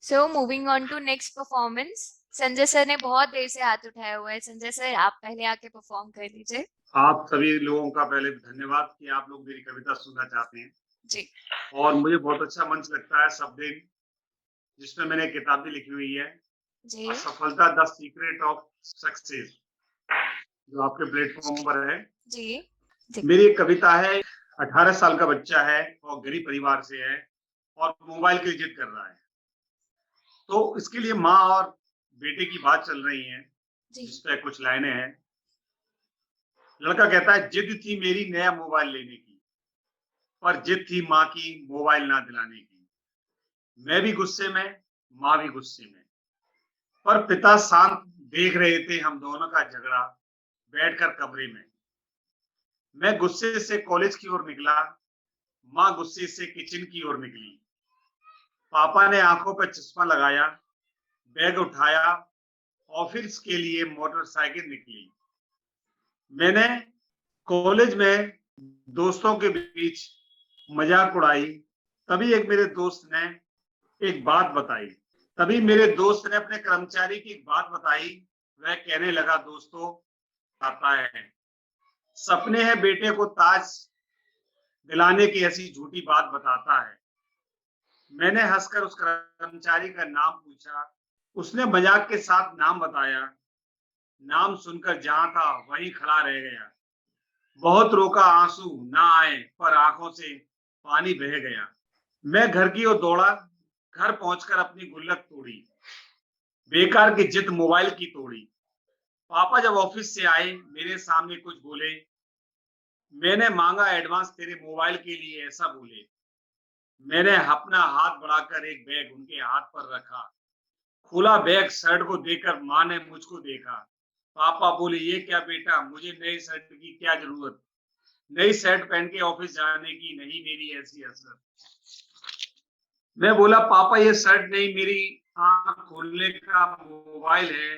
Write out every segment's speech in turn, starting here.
So moving on to next performance. Sanjay sir ने बहुत देर से हाथ उठाया हुआ है। संजय सर, आप पहले आके परफॉर्म कर लीजिए। आप सभी लोगों का पहले धन्यवाद कि आप लोग मेरी कविता सुनना चाहते हैं। जी और मुझे बहुत अच्छा मंच लगता है सब दिन, जिसमें मैंने किताब भी लिखी हुई है, जी असफलता द सीक्रेट ऑफ सक्सेस, जो आपके प्लेटफॉर्म पर है। जी जी। मेरी एक कविता है। 18 साल का बच्चा है और गरीब परिवार से है और मोबाइल की जिद कर रहा है। तो इसके लिए माँ और बेटे की बात चल रही है, जी जिस पे कुछ लाइनें हैं। लड़का कहता है, जिद थी मेरी नया मोबाइल लेने की, पर जिद थी माँ की मोबाइल ना दिलाने की। मैं भी गुस्से में, माँ भी गुस्से में, पर पिता शांत देख रहे थे हम दोनों का झगड़ा बैठकर कमरे में। मैं गुस्से से कॉलेज की ओर निकला, माँ गुस्से से किचन की ओर निकली। पापा ने आंखों पर चश्मा लगाया, बैग उठाया, ऑफिस के लिए मोटरसाइकिल निकली। मैंने कॉलेज में दोस्तों के बीच मजाक उड़ाई। तभी एक मेरे दोस्त ने एक बात बताई तभी मेरे दोस्त ने अपने कर्मचारी की एक बात बताई। वह कहने लगा, दोस्तों आता है, सपने हैं बेटे को ताज दिलाने की ऐसी झूठी बात बताता है। मैंने हंसकर उस कर्मचारी का नाम पूछा। उसने मजाक के साथ नाम बताया। नाम सुनकर जहां था वहीं खड़ा रह गया। बहुत रोका, आंसू ना आए, पर आंखों से पानी बह गया। मैं घर की ओर दौड़ा। घर पहुंचकर अपनी गुल्लक तोड़ी, बेकार की जिद मोबाइल की तोड़ी। पापा जब ऑफिस से आए, मेरे सामने कुछ बोले। मैंने मांगा एडवांस तेरे मोबाइल के लिए, ऐसा बोले। मैंने अपना हाथ बढ़ाकर एक बैग उनके हाथ पर रखा। खुला बैग शर्ट को देखकर माँ ने मुझको देखा। पापा बोले, ये क्या बेटा, मुझे नई शर्ट की क्या जरूरत, नई शर्ट पहन के ऑफिस जाने की नहीं मेरी ऐसी असर। मैं बोला, पापा ये शर्ट नहीं, मेरी आंख खोलने का मोबाइल है।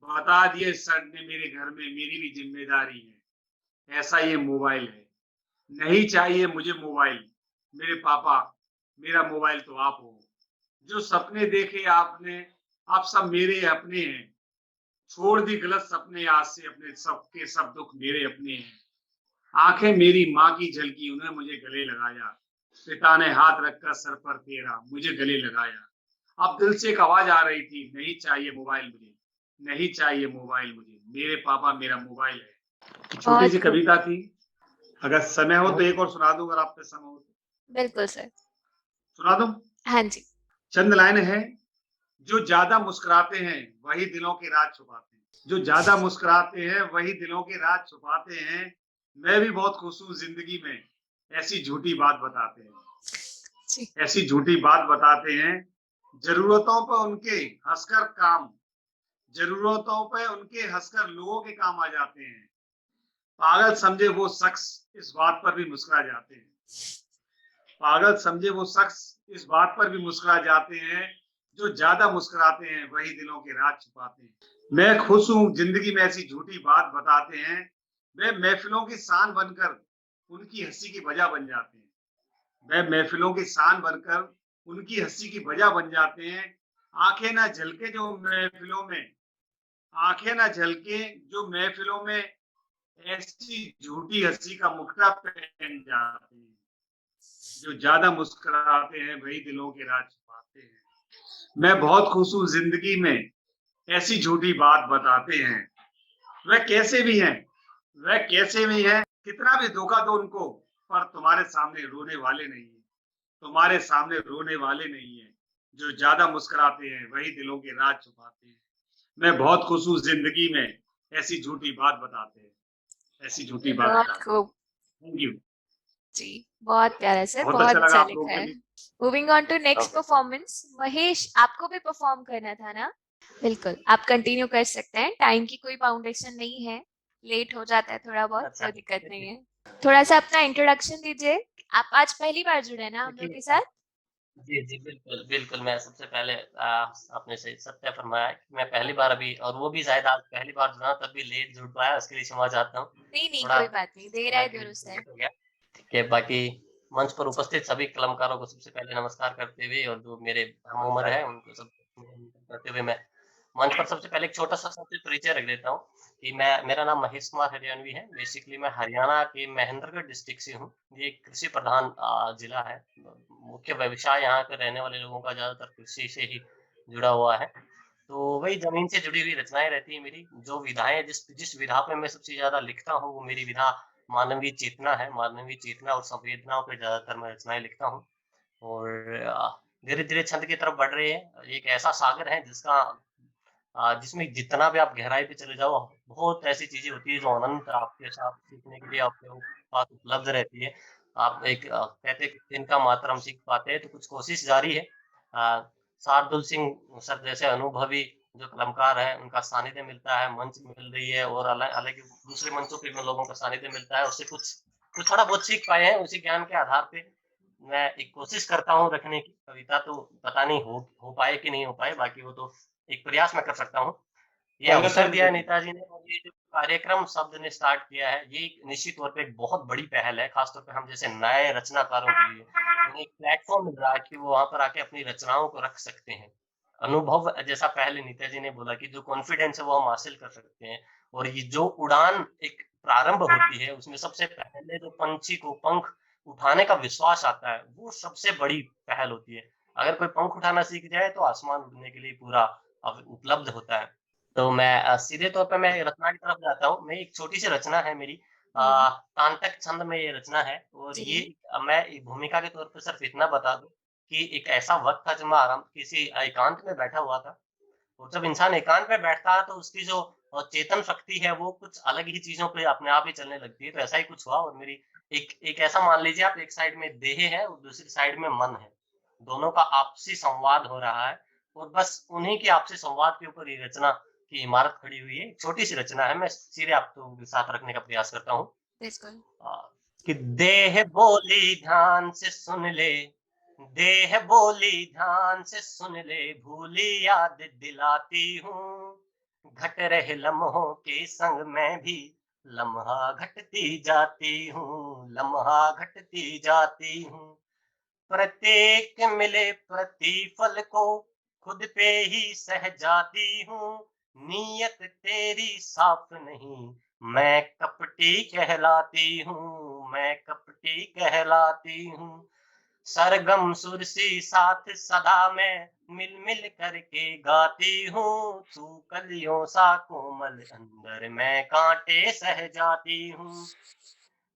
बता दिए सर ने, मेरे घर में मेरी भी जिम्मेदारी है, ऐसा ये मोबाइल है। नहीं चाहिए मुझे मोबाइल मेरे पापा, मेरा मोबाइल तो आप हो। जो सपने देखे आपने, आप सब मेरे अपने हैं। छोड़ दी गलत सपने, आज से अपने सबके सब दुख मेरे अपने हैं। आंखें मेरी माँ की झलकी, उन्हें मुझे गले लगाया। पिता ने हाथ रखकर सर पर फेरा, मुझे गले लगाया। अब दिल से एक आवाज आ रही थी, नहीं चाहिए मोबाइल मुझे, नहीं चाहिए मोबाइल मुझे, मेरे पापा मेरा मोबाइल है। छोटी सी बहुत खूब। कविता थी। अगर समय हो तो एक और सुना दूं, अगर आप पे समय हो तो बिल्कुल सर। सुना दूं। हाँ जी। चंद लाइन है। जो ज्यादा मुस्कुराते हैं वही दिलों के राज छुपाते हैं। जो ज्यादा मुस्कुराते हैं वही दिलों के राज छुपाते हैं। मैं भी बहुत खुश हूँ जिंदगी में, ऐसी झूठी बात बताते हैं, जी ऐसी झूठी बात बताते हैं। जरूरतों पर उनके हंसकर काम, जरूरतों पर उनके हंसकर लोगों के काम आ जाते हैं। पागल समझे वो शख्स इस बात पर भी मुस्कुरा जाते हैं। पागल समझे वो शख्स इस बात पर भी मुस्कुरा जाते हैं। जो ज्यादा मुस्कुराते हैं वही दिलों के राज छुपाते हैं। मैं खुश हूँ जिंदगी में, ऐसी झूठी बात बताते हैं। वे महफिलों की शान बनकर उनकी हंसी की वजह बन जाते हैं। वे महफिलों की शान बनकर उनकी हंसी की वजह बन जाते हैं। आंखें ना झलके जो महफिलों में, आंखें ना झलके जो महफिलों में, ऐसी झूठी हंसी का मुखड़ा पहन जाते हैं। जो ज्यादा मुस्कुराते हैं वही दिलों के राज छुपाते हैं। मैं बहुत खुश हूँ जिंदगी में, ऐसी झूठी बात बताते हैं। वह कैसे भी हैं, वह कैसे भी हैं, कितना भी धोखा दो उनको, पर तुम्हारे सामने रोने वाले नहीं है, तुम्हारे सामने रोने वाले नहीं है। जो ज्यादा मुस्कुराते हैं वही दिलों के राज छुपाते हैं। मैं बहुत खुश हूँ जिंदगी में, ऐसी झूठी बात बताते हैं, ऐसी झूठी बात बहुत बताते खूब। हैं। Thank you. जी बहुत प्यारा सर, बहुत बहुत अच्छा लगा अच्छा आप लिखा लोगों के है। लिए। Moving on to next okay. Performance. Mahesh, आपको भी परफॉर्म करना था ना? बिल्कुल, आप कंटिन्यू कर सकते हैं। टाइम की कोई बाउंडेशन नहीं है। लेट हो जाता है थोड़ा बहुत, अच्छा कोई दिक्कत नहीं है। थोड़ा सा अपना इंट्रोडक्शन दीजिए। आप आज पहली बार जुड़े हैं ना हम लोग देखिए के साथ? जी, जी, बिल्कुल, बिल्कुल, मैं सबसे पहले आपने सही सत्य फरमाया कि मैं पहली बार अभी और वो भी शायद आज पहली बार जुड़ा तब भी लेट जुड़ पाया, उसके लिए क्षमा चाहता हूँ। नहीं नहीं, थोड़ा कोई बात नहीं, देर समय आए के दुरुस्त है। लेट हो गया। ठीक है, बाकी मंच पर उपस्थित सभी कलाकारों को सबसे पहले नमस्कार करते हुए और जो मेरे हम उम्र है उनको सब करते हुए मैं मंच पर सबसे पहले एक छोटा-सा सबसे परिचय रख देता हूँ कि मेरा नाम महेश कुमार हरियाणवी है। बेसिकली मैं हरियाणा के महेंद्रगढ़ डिस्ट्रिक्ट से हूँ। ये एक कृषि प्रधान जिला है। मुख्य व्यवसाय यहाँ पे रहने वाले लोगों का ज़्यादातर कृषि से ही जुड़ा हुआ है। तो वही ज़मीन से जुड़ी हुई रचनाएँ रहती हैं मेरी। जो विधाएँ जिस जिस विधा पे मैं सबसे ज़्यादा लिखता हूँ, वो मेरी विधा मानवीय चेतना है। मानवीय चेतना और संवेदनाओं पे ज़्यादातर मैं रचनाएँ लिखता हूँ और धीरे-धीरे छंद की तरफ बढ़ रहे हैं। एक ऐसा सागर है जिसमें जितना भी आप गहराई पे चले जाओ, बहुत ऐसी चीज़ें होती हैं जो अनंत आपके साथ सीखने के लिए आपके पास उपलब्ध रहती है। आप एक कहते हैं कि तिनका मात्र हम सीख पाते हैं, तो कुछ कोशिश जारी है। शार्दुल सिंह सर जैसे अनुभवी जो कलाकार हैं, उनका सानिध्य मिलता है, मंच मिल रही है और हालाँकि दूसरे मंचों पे भी लोगों का सानिध्य मिलता है, उससे कुछ कुछ थोड़ा बहुत सीख पाए हैं, उसी ज्ञान के आधार पे मैं एक कोशिश करता हूँ रखने की। कविता तो पता नहीं हो पाए कि नहीं हो पाए, बाकी वो तो एक प्रयास मैं कर सकता हूँ। ये अवसर दिया है संगठन नेताजी ने और ये जो कार्यक्रम शब्द ने स्टार्ट किया है, ये एक निश्चित तौर पे एक बहुत बड़ी पहल है, खास तौर पे हम जैसे नए रचनाकारों के लिए। उन्हें एक प्लेटफ़ॉर्म मिल रहा है कि वो वहाँ पर आके अपनी रचनाओं को रख सकते हैं। अनुभव जैसा पहले नेताजी ने बोला कि जो कॉन्फिडेंस है वो हम हासिल कर सकते हैं और ये जो उड़ान एक प्रारंभ होती है, उसमें सबसे पहले जो पंछी को पंख उठाने का विश्वास आता है, वो सबसे बड़ी पहल होती है। अगर कोई पंख उठाना सीख जाए, तो आसमान उड़ने के लिए पूरा उपलब्ध होता है। तो मैं सीधे तौर पे मैं रचना की तरफ जाता हूँ। मैं एक छोटी-सी रचना है मेरी हुँ, तांतक छंद में ये रचना है और ये जी। मैं एक भूमिका के तौर पे सिर्फ़ इतना बता दूँ कि एक ऐसा वक़्त था जब मैं आराम किसी एकांत में बैठा हुआ था और जब इंसान एकांत में बैठता है तो उसकी जो चेतन शक्ति है वो कुछ अलग ही चीज़ों पे अपने आप ही चलने लगती है। तो ऐसा ही कुछ हुआ और मेरी एक एक ऐसा मान लीजिए आप एक साइड में देह है और दूसरी साइड में मन है। दोनों का आपसी संवाद हो रहा है और बस उन्हीं के आपसी संवाद के ऊपर ये रचना की इमारत खड़ी हुई है। छोटी-सी रचना है, मैं सीधे आपको साथ रखने का प्रयास करता हूँ। बिल्कुल। अ, कि देह बोली ध्यान से सुन ले, देह बोली ध्यान से सुन ले, भूली याद दिलाती हूँ। घट रहे लम्हों के संग मैं भी लम्हा घटती जाती हूँ, लम्हा घटती जाती हूँ। प्रत्येक मिले प्रतिफल को खुद पे ही सह जाती हूँ। नीयत तेरी साफ नहीं, मैं कपटी कहलाती हूँ, मैं कपटी कहलाती हूँ। सरगम सुर सी साथ सदा मैं मिल मिल करके गाती हूँ। तू कलियों सा कोमल अंदर मैं कांटे सह जाती हूँ।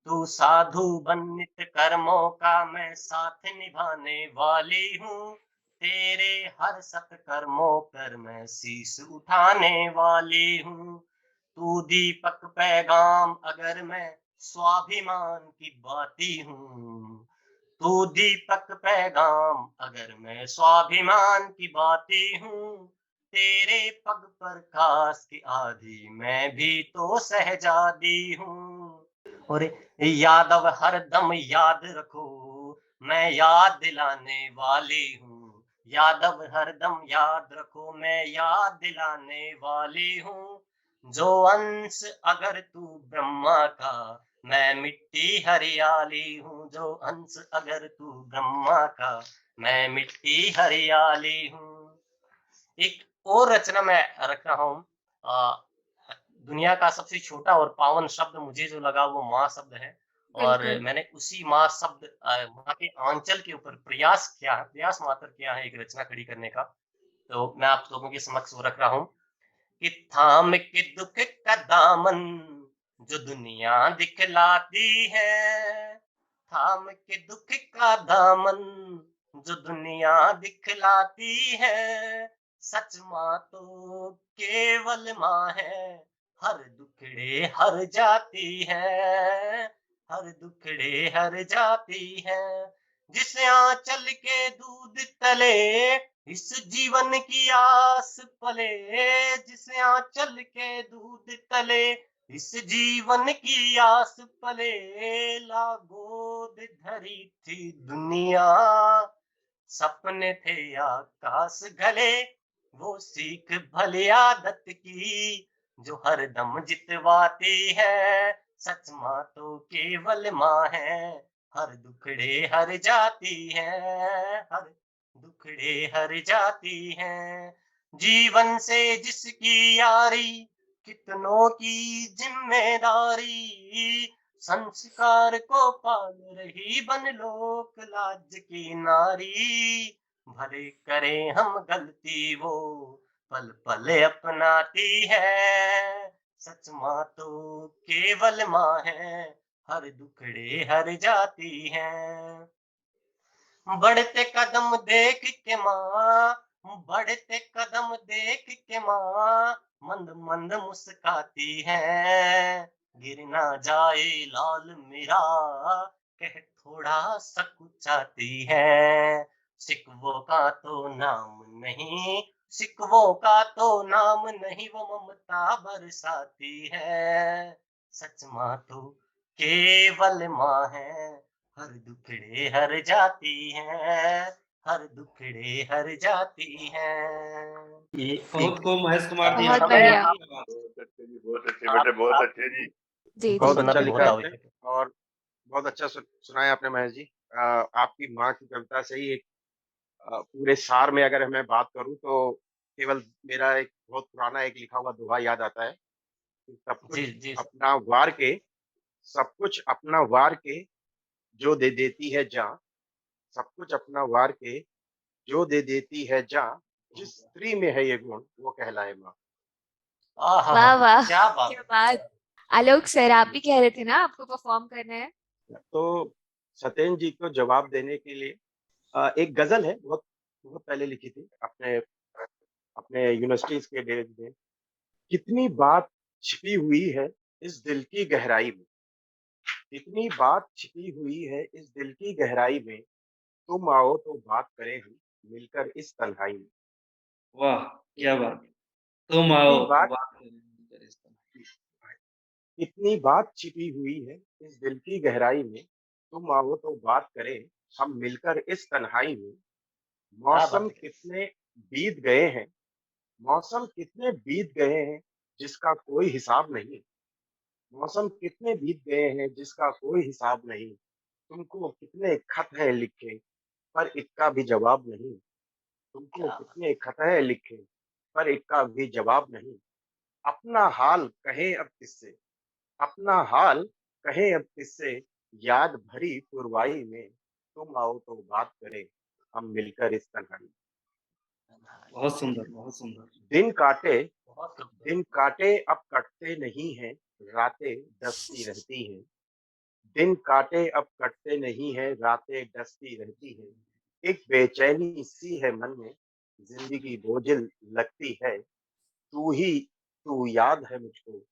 तू साधु बन नित कर्मों का मैं साथ निभाने वाली हूँ। तेरे हर सत्कर्मों पर मैं शीश उठाने वाली हूँ। तू दीपक पैगाम अगर मैं स्वाभिमान की बाती हूँ। तू दीपक पैगाम अगर मैं स्वाभिमान की बाती हूँ। तेरे पग प्रकाश की आधी मैं भी तो सहजादी हूँ। और यादव हरदम याद रखो, मैं याद दिलाने वाली हूँ। यादव हरदम याद रखो, मैं याद दिलाने वाली हूँ। जो अंश अगर तू ब्रह्मा का, मैं मिट्टी हरियाली हूँ। जो अंश अगर तू ब्रह्मा का, मैं मिट्टी हरियाली हूँ। एक और रचना मैं रख रहा हूँ अ, दुनिया का सबसे छोटा और पावन शब्द मुझे जो लगा वो माँ शब्द है और बिल्कुल। मैंने उसी माँ शब्द माँ के आंचल के ऊपर प्रयास मात्र किया है एक रचना खड़ी करने का। तो मैं आप लोगों के समक्ष वो रख रहा हूँ कि थाम के दुःख का दामन जो दुनिया दिखलाती है, थाम के दुःख का दामन जो दुनिया दिखलाती है, सच माँ तो केवल माँ है, हर दुखड़े हर जाती है, हर दुखड़े हर जाती है। जिस आंचल के दूध तले इस जीवन की आस पले, जिस आंचल के दूध तले इस जीवन की आस पले, ला गोद धरी थी दुनिया, सपने थे आकाश गले, वो सीख भली आदत की जो हरदम जितवाती है, सच माँ तो केवल माँ है, हर दुखड़े हर जाती है, हर दुखड़े हर जाती है। जीवन से जिसकी यारी, कितनों की जिम्मेदारी, संस्कार को पाल रही बन लोक लाज की नारी। भले करें हम गलती वो पल पल अपनाती है, सच माँ तो केवल माँ है, हर दुखड़े हर जाती है। बढ़ते कदम देख के माँ, बढ़ते कदम देख के माँ, मंद मंद मुस्काती है। गिर ना जाए लाल मेरा, कह थोड़ा सा कुचाती है। सिकवों का तो नाम नहीं, सिकवों का तो नाम नहीं, वो ममता बरसाती है। सच माँ तो केवल माँ है, हर दुखड़े हर जाती है, हर दुखड़े हर जाती है। ये बहुत खूब महेश कुमार जी, बहुत आपकी बढ़िया। आवाज। बहुत अच्छे जी, बहुत अच्छे बेटे, बहुत अच्छे जी। जी बहुत जी बहुत अच्छा सुंदर लिखा बहुत आपने आवश्यक है। और बहुत अच्छा सुनाया आपने महेश जी। आपकी माँ की कविता से ही एक पूरे सार में अगर मैं बात करूं तो केवल मेरा एक बहुत पुराना एक लिखा हुआ दोहा याद आता है कि सब जी कुछ जी अपना वार के, सब कुछ अपना वार के जो दे देती है जान, सब कुछ अपना वार के जो दे देती है जान, जिस स्त्री में है ये गुण वो कहलाए माँ। वाह वाह, क्या बात क्या है। बात। आलोक सर, आप भी कह रहे थे ना आपको परफॉर्म करना है। तो सत्येंद्र जी को जवाब देने के लिए एक गजल है, बहुत बहुत पहले लिखी थी अपने अपने यूनिवर्सिटीज के डेज में। कितनी बात छिपी हुई है इस दिल की गहराई में, कितनी बात छिपी हुई है इस दिल की गहराई में, तुम आओ तो बात करें हम मिलकर इस तन्हाई में। वाह, क्या बात। तुम आओ कितनी तो बात बात करें इस तरह। कितनी बात छिपी हुई है इस दिल की गहराई में, तुम आओ तो बात करें हम मिलकर इस तन्हाई में। क्या बात मौसम है। कितने बीत गए हैं, मौसम कितने बीत गए हैं जिसका कोई हिसाब नहीं, मौसम कितने बीत गए हैं जिसका कोई हिसाब नहीं। तुमको कितने खत है लिखे पर इक्का भी जवाब नहीं, तुमको क्या बात। कितने खत है लिखे पर इक्का भी जवाब नहीं। अपना हाल कहें अब किससे, अपना हाल कहें अब किससे, याद भरी पुरवाई में, तुम आओ तो बात करें हम मिलकर इस तन्हाई में। बहुत सुंदर, बहुत सुंदर। दिन काटे, बहुत सुंदर। दिन काटे अब कटते नहीं हैं, रातें डसती रहती हैं। दिन काटे अब कटते नहीं है, रातें डसती रहती हैं। एक बेचैनी सी है मन में, जिंदगी बोझिल लगती है। तू ही तू याद है मुझको,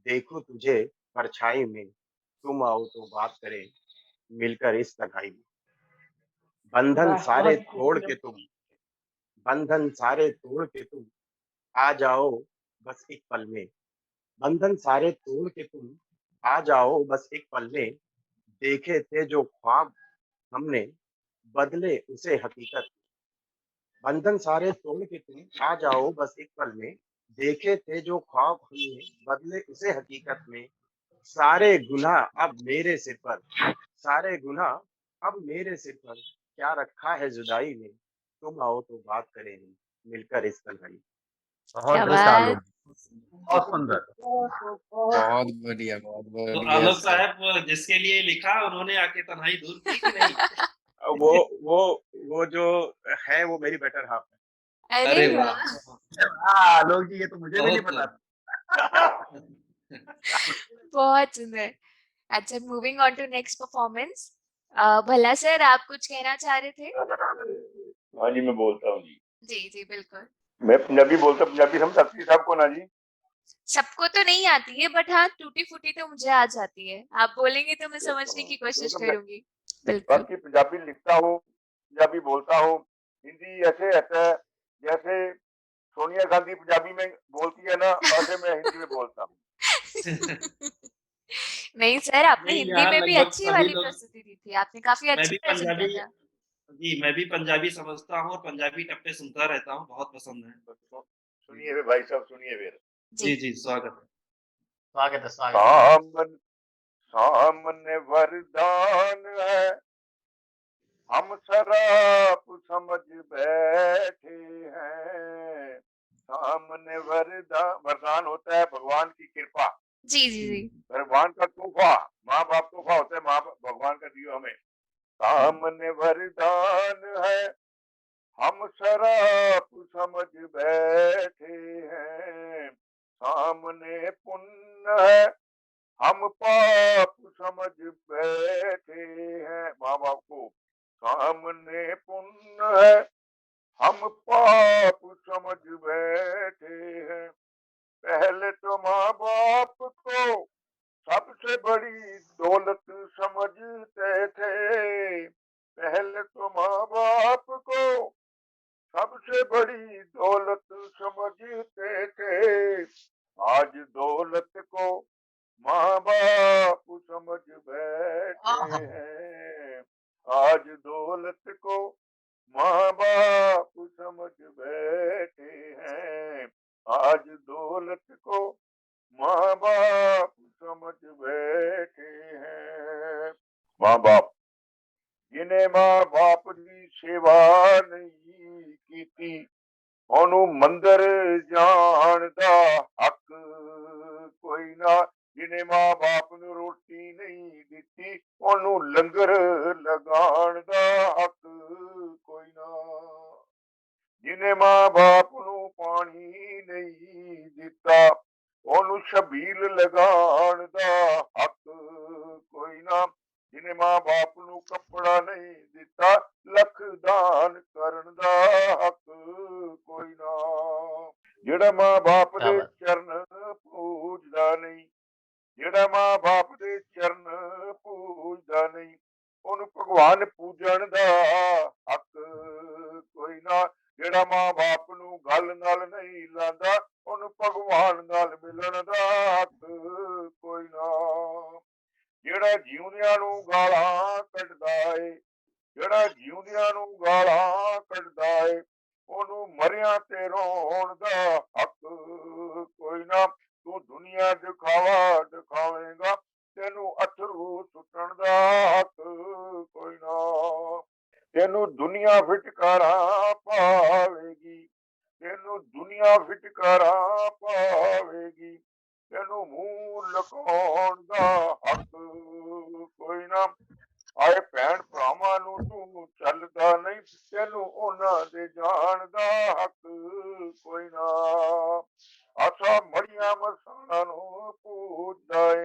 देखूं तुझे परछाई में, तुम आओ तो बात करें मिलकर इस तन्हाई में। बंधन वाह सारे बहुत तोड़ खूबसूरत। के तुम, बंधन सारे तोड़ के तुम आ जाओ बस एक पल में, बंधन सारे तोड़ के तुम आ जाओ बस एक पल में। देखे थे जो ख्वाब हमने, बदले उसे हकीकत, बंधन सारे तोड़ के तुम आ जाओ बस एक पल में। देखे थे जो ख्वाब हमने, बदले उसे हकीकत में। सारे गुनाह अब मेरे सिर पर, सारे गुनाह अब मेरे सिर पर, क्या रखा है जुदाई में, तुम आओ तो बात करें हम मिलकर इस तन्हाई में। क्या बहुत बहुत अच्छा बात। आलोक, बहुत सुंदर। बहुत बढ़िया, बहुत तो बढ़िया आलोक सर। साहब जिसके लिए लिखा उन्होंने आके तन्हाई दूर की कि नहीं? वो वो वो जो है वो मेरी बेटर हाफ है। अरे अरे वाह, वाह, आलोक जी, ये तो मुझे भी नहीं बहुत पता। बहुत सुंदर। अच्छा, moving on to next performance. भला सर, आप कुछ कहना चाह रहे थे? हाँ जी, मैं बोलता हूँ जी। जी जी बिल्कुल। मैं पंजाबी बोलता, पंजाबी समझ सकती सबको ना जी। सबको तो नहीं आती है, बट हाँ टूटी फूटी तो मुझे आ जाती है। आप बोलेंगे तो मैं समझने की कोशिश क्योंकि मैं करूंगी। बिल्कुल। बाकी पंजाबी लिखता हूँ, पंजाबी बोलता हूँ। हिंदी ऐसे आता है जैसे सोनिया गांधी पंजाबी में बोलती है ना, ऐसे मैं हिंदी में बोलता हूँ। नहीं सर, आपने नहीं, हिंदी यहाँ में भी लगभग अच्छी सभी वाली लोग। प्रस्तुति दी थी, आपने काफी मैं अच्छा भी प्रेजेंट किया पंजाबी था। जी, मैं भी पंजाबी समझता हूँ और पंजाबी टप्पे सुनता रहता हूँ, बहुत पसंद है। सुनिए वे भाई साहब, सुनिए वे। जी जी, जी, स्वागत है। स्वागत है स्वागत है। सामन सामने वरदान है, हम शराब समझ बैठे हैं। सामने वरदान होता है भगवान की कृपा, जी, जी, जी। भगवान का तोहफा, माँ बाप तोहफा होता है, माँ भगवान का दिया हमें। सामने वरदान है, हम शराब समझ बैठे हैं। सामने पुण्य है, हम पाप समझ बैठे हैं। माँ बाप को सामने पुण्य है, हम पाप समझ बैठे हैं। पहले तो माँ बाप को सबसे बड़ी दौलत समझते थे। पहले तो माँ बाप को सबसे बड़ी दौलत समझते थे। आज दौलत को माँ बाप समझ बैठे हैं। आज दौलत को माँ बाप समझ बैठे हैं। आज दौलत को माँ बाप समझ बैठे हैं। माँ बाप, जिन्हें माँ बाप की सेवा नहीं की थी, ओनू मंदिर जान दा हक कोई ना। जिन्हें माँ बाप ने रोटी नहीं दिती, ओनू लंगर लगान दा हक कोई ना। जिन्हें माँ बाप नू पानी नहीं दिता, ओनू छबील लगान दा हक कोई ना। जिन्हें माँ बाप नू कपड़ा नहीं दिता, लख दान करन दा हक कोई ना। जेड़ा माँ बाप क्या दे बात। चरण पूजदा नहीं, जेड़ा माँ बाप दे चरण पूजदा नहीं, ओनू भगवान पूजन दा हक कोई ना। जेड़ा माँ बाप नू गल नाल नहीं लांदा, ओनू भगवान नाल मिलन दा हक कोई ना। जेड़ा जीवनियां नू गालां कढदा ਏ, जेड़ा जीवनियां नू गालां कढदा ਏ, ओनू मरियां ते रोण दा हक कोई ना। तू दुनिया दिखावा दिखावेगा, तेनू अथरू सुटण दा हक कोई ना। तेनू दुनिया फिटकारां पावेगी, तेनू दुनिया फिटकारां पावेगी, तेनू मूंह लुकाउण दा हक कोई ना। आए भैण भरावां नू तू चलदा नहीं, तेनू उन्हां दे जाण दा हक कोई ना। आसा मड़ियां मसाणां नू पूजदा ਏ,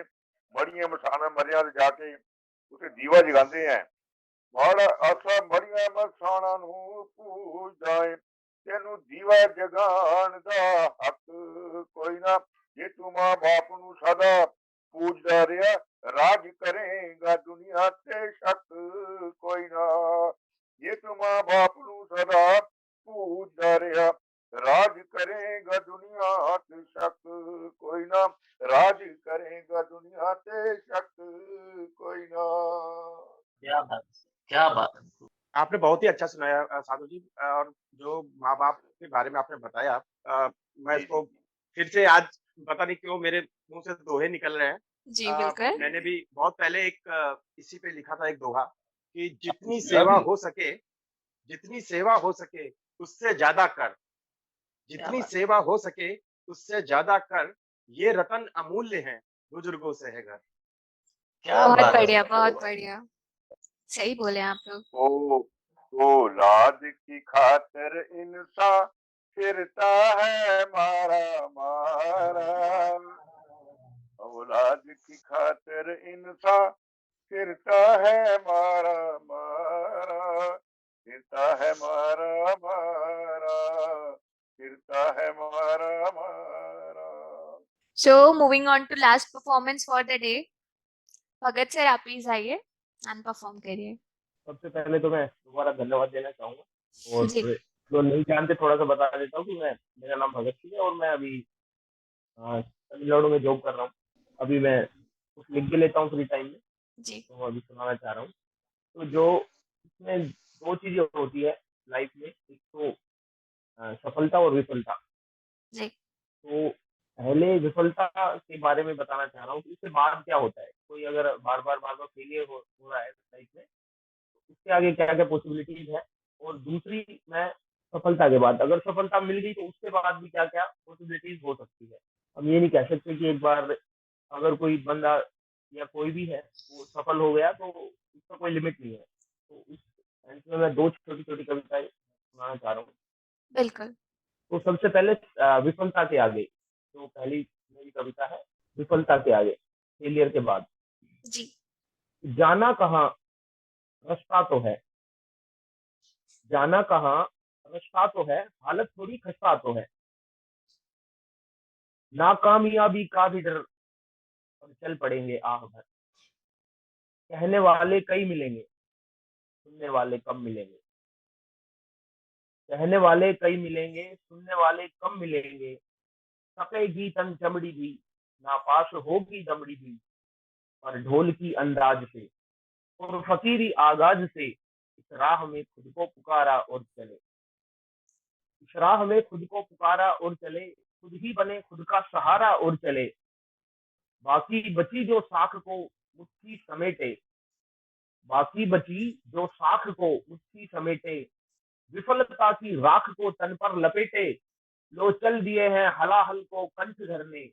मड़ियां मसाणां मरियां ते जाके उसे दीवा जगांदे हैं। माड़ा आसा मड़ियां मसाणां नू पूजदा ਏ, तेनू दीवा जगाण दा हक कोई ना। जे तू मां बाप नू सदा पूजदा रिहा, राज करेगा दुनिया ते शक कोई ना। जे तू मां बाप नू सदा पूजदा रिहा, राज करेगा दुनिया ते शक कोई ना। राज करेगा दुनिया ते शक कोई ना। क्या बात, क्या बात। आपने बहुत ही अच्छा सुनाया साधु जी। और जो माँ बाप के बारे में आपने बताया, मैं जी इसको जी फिर से आज पता नहीं क्यों मेरे मुंह से दोहे निकल रहे हैं। जी, बिल्कुल। मैंने भी बहुत पहले एक इसी पे लिखा था एक दोहा कि जितनी मेरा सेवा भी हो सके, जितनी सेवा हो सके उससे ज्यादा कर, क्या जितनी बात, सेवा हो सके उससे ज्यादा कर, ये रतन अमूल्य है, बुजुर्गों से है घर। क्या बहुत बात है। बढ़िया, बहुत बढ़िया। सही बोले आप लोग। औलाद की खातिर इंसान फिरता है मारा मारा। औलाद की खातिर इंसान फिरता है मारा मारा। फिरता है मारा मारा। फिरता है मारा मारा। So moving on to last performance for the day. Bhagat sir आप प्लीज आइए एंड परफॉर्म करिए। सबसे पहले तो मैं दोबारा धन्यवाद देना चाहूंगा, और जी, जो नहीं जानते थोड़ा सा बता देता हूँ कि मैं मेरा नाम भगत सिंह है और मैं अभी तमिलनाडु में जॉब कर रहा हूँ। अभी मैं कुछ लिख के लेता हूँ फ्री टाइम में, जी, तो अभी सुनाना चाह रहा हूँ। तो जो इसमें दो चीजें होती है लाइफ में, एक तो सफलता और विफलता। जी, तो पहले विफलता के बारे में बताना चाह रहा हूँ कि इसके बाद क्या होता है। कोई अगर बार-बार फेलियर हो रहा है लाइफ में, तो उसके आगे क्या-क्या पॉसिबिलिटीज़ है, और दूसरी मैं सफलता के बाद, अगर सफलता मिल गई तो उसके बाद भी क्या-क्या पॉसिबिलिटीज़ हो सकती है। हम ये नहीं कह सकते कि एक बार अगर कोई बंदा या कोई भी है, वो सफल हो गया तो उसका कोई लिमिट नहीं है। तो उस सेंस में मैं 2 छोटी-छोटी कविताएँ सुनाना चाह रहा हूँ। बिल्कुल। तो सबसे पहले विफलता के आगे, तो पहली मेरी कविता है विफलता के आगे, फेलियर के बाद। जी। जाना कहाँ रास्ता तो है, जाना कहाँ रास्ता तो है, हालत थोड़ी खस्ता तो है। नाकामयाबी का भी डर, और चल पड़ेंगे आह भर। कहने वाले कई मिलेंगे, सुनने वाले कम मिलेंगे। कहने वाले कई मिलेंगे, सुनने वाले कम मिलेंगे। सकेगी तन चमड़ी भी, नापास होगी दमड़ी भी, पर ढोल की अंदाज से और फकीरी आगाज से इस राह में खुद को पुकारा और चले। इस राह में खुद को पुकारा और चले, खुद ही बने खुद का सहारा और चले। बाकी बची जो साख को मुट्ठी समेटे, बाकी बची जो साख को मुट्ठी समेटे, विफलता की राख को तन पर लपेटे। लो चल दिए हैं हलाहल को कंठ धरने,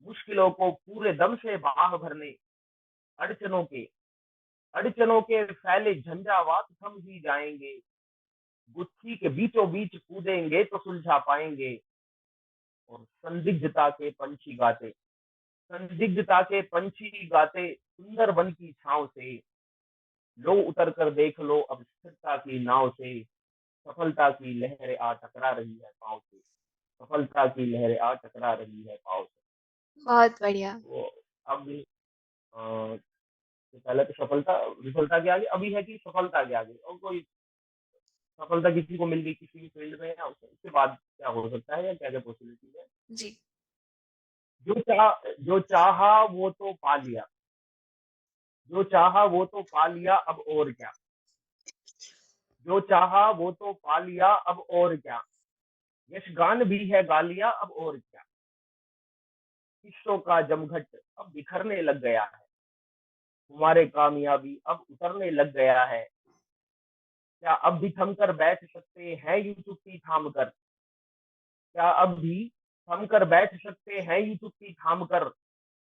मुश्किलों को पूरे दम से बाह भरने। अड़चनों के अड़चनों के फैले झंझावात थम ही जाएंगे, गुत्थी के बीचों बीच कूदेंगे तो सुलझा पाएंगे। और संदिग्धता के पंछी गाते, संदिग्धता के पंछी गाते, सुंदर वन की छांव से। लो उतर कर देख लो अब स्थिरता की नाव से, सफलता की लहरें आ टकरा रही है पाँव से। सफलता की लहरें आ टकरा रही है पाँव से। बहुत बढ़िया। तो अब तो पहले तो सफलता विफलता के आगे, अभी है कि सफलता के आगे, और कोई सफलता किसी को मिल गई किसी भी फील्ड में, या उसके बाद क्या हो सकता है या क्या क्या पॉसिबिलिटी है। जी। जो चाहा वो तो पा लिया, जो चाहा वो तो पा लिया अब और क्या। जो चाहा वो तो पा लिया अब और क्या, यशगान भी है गा लिया अब और क्या। किस्सों का जमघट अब बिखरने लग गया है, तुम्हारे कामयाबी अब उतरने लग गया है। क्या अब भी थम कर बैठ सकते हैं यूं चुप्पी थाम कर, क्या अब भी थम कर बैठ सकते हैं यूं चुप्पी थाम कर।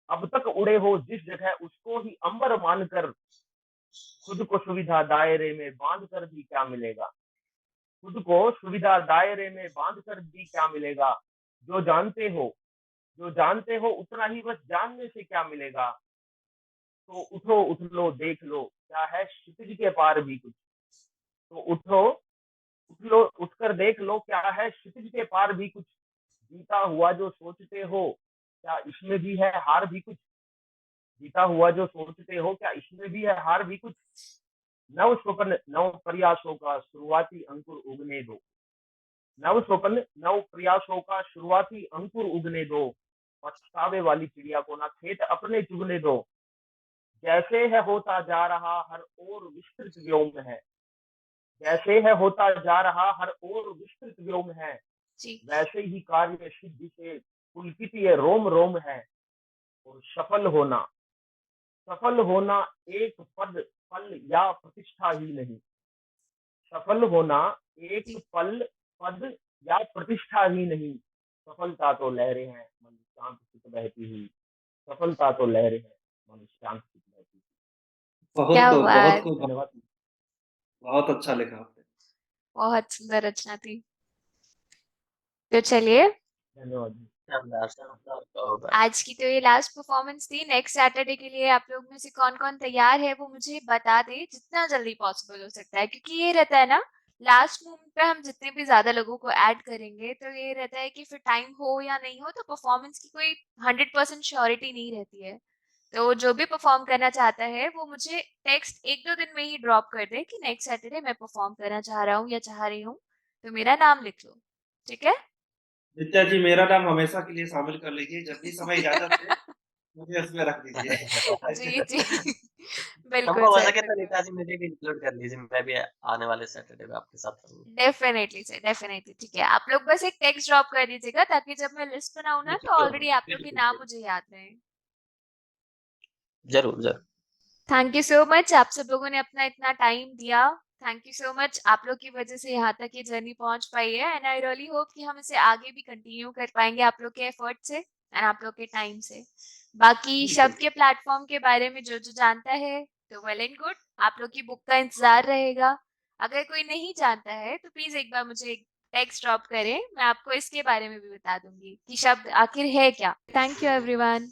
अब तक उड़े हो जिस जगह उसको ही अंबर मानकर, खुद को सुविधा दायरे में बांध कर भी क्या मिलेगा। खुद को सुविधा दायरे में बांध कर भी क्या मिलेगा। जो जानते हो, जो जानते हो उतना ही बस जानने से क्या मिलेगा। तो उठो उठ लो देख लो क्या है क्षितिज के पार भी कुछ। तो उठो उठ लो, उठकर देख लो क्या है क्षितिज के पार भी कुछ। जीता हुआ जो सोचते हो क्या इसमें भी है हार भी कुछ। जीता हुआ जो सोचते हो क्या इसमें भी है हार भी कुछ। नव स्वप्न नव प्रयासों का शुरुआती अंकुर उगने दो। नव स्वप्न नव प्रयासों का शुरुआती अंकुर उगने दो। पछतावे वाली चिड़िया को ना खेत अपने चुगने दो। जैसे है होता जा रहा हर ओर विस्तृत व्योम है, जैसे है होता जा रहा हर ओर विस्तृत व्योम है। जी। वैसे ही कार्य सिद्धि से पुलकित ये रोम रोम है। और सफल होना एक पद फल या प्रतिष्ठा ही नहीं। सफल होना एक जी। पल पद या प्रतिष्ठा ही नहीं। सफलता तो लहरें हैं मन शांत चित बहती हुई। सफलता तो लहरें हैं मन शांत चित बहती हुई। बहुत क्या खूब, बहुत बात! खूब, धन्यवाद। बहुत अच्छा लिखा आपने। बहुत सुंदर रचना थी। तो चलिए, धन्यवाद। शानदार शानदार बहुत आज की तो ये लास्ट परफॉर्मेंस थी। नेक्स्ट सैटरडे के लिए आप लोग में से कौन-कौन तैयार है वो मुझे बता दें, जितना जल्दी पॉसिबल हो सकता है। क्योंकि ये रहता है ना, लास्ट मोमेंट पे हम जितने भी ज़्यादा लोगों को ऐड करेंगे, तो ये रहता है कि फिर टाइम हो या नहीं हो, तो परफॉर्मेंस की कोई 100% श्योरिटी नहीं रहती है। तो जो भी परफॉर्म करना चाहता है, वो मुझे टेक्स्ट 1-2 दिन में ही ड्रॉप कर दे कि नेक्स्ट सैटरडे मैं परफॉर्म करना चाह रहा हूँ या चाह रही हूँ, तो मेरा नाम लिख लो। ठीक है? नित्या जी, मेरा नाम हमेशा के लिए शामिल कर लीजिए। जब भी समय इजाज़त दे, मुझे उसमें रख दीजिए। जी, जी। बिल्कुल संभव हो सर, सके तो बिल्कुल। नेताजी मुझे भी इंक्लूड कर लीजिए, मैं भी आने वाले सैटरडे में आपके साथ रहूँगा। डेफिनेटली सर, डेफिनेटली ठीक है। आप लोग बस एक टेक्स्ट ड्रॉप कर दीजिएगा ताकि जब मैं लिस्ट बनाऊँ ना तो बिल्कुल, ऑलरेडी आप लोग के बिल्कुल, नाम बिल्कुल। मुझे याद रहें। ज़रूर, ज़रूर। थैंक यू सो मच आप सब लोगों ने अपना इतना टाइम दिया। थैंक यू सो मच आप लोग की वजह से यहाँ तक ये जर्नी पहुँच पाई है एंड आई रियली होप कि हम इसे आगे भी कंटिन्यू कर पाएँगे आप लोग के एफर्ट से एंड आप लोग के टाइम से। बाकी बिल्कुल। शब्द के प्लेटफ़ॉर्म के बारे में जो-जो जानता है तो वेल एंड गुड, आप लोग की बुक का इंतज़ार रहेगा। अगर कोई नहीं जानता है तो प्लीज़ एक बार मुझे एक टेक्स्ट ड्रॉप करें, मैं आपको इसके बारे में भी बता दूँगी कि शब्द आखिर है क्या? Thank you everyone.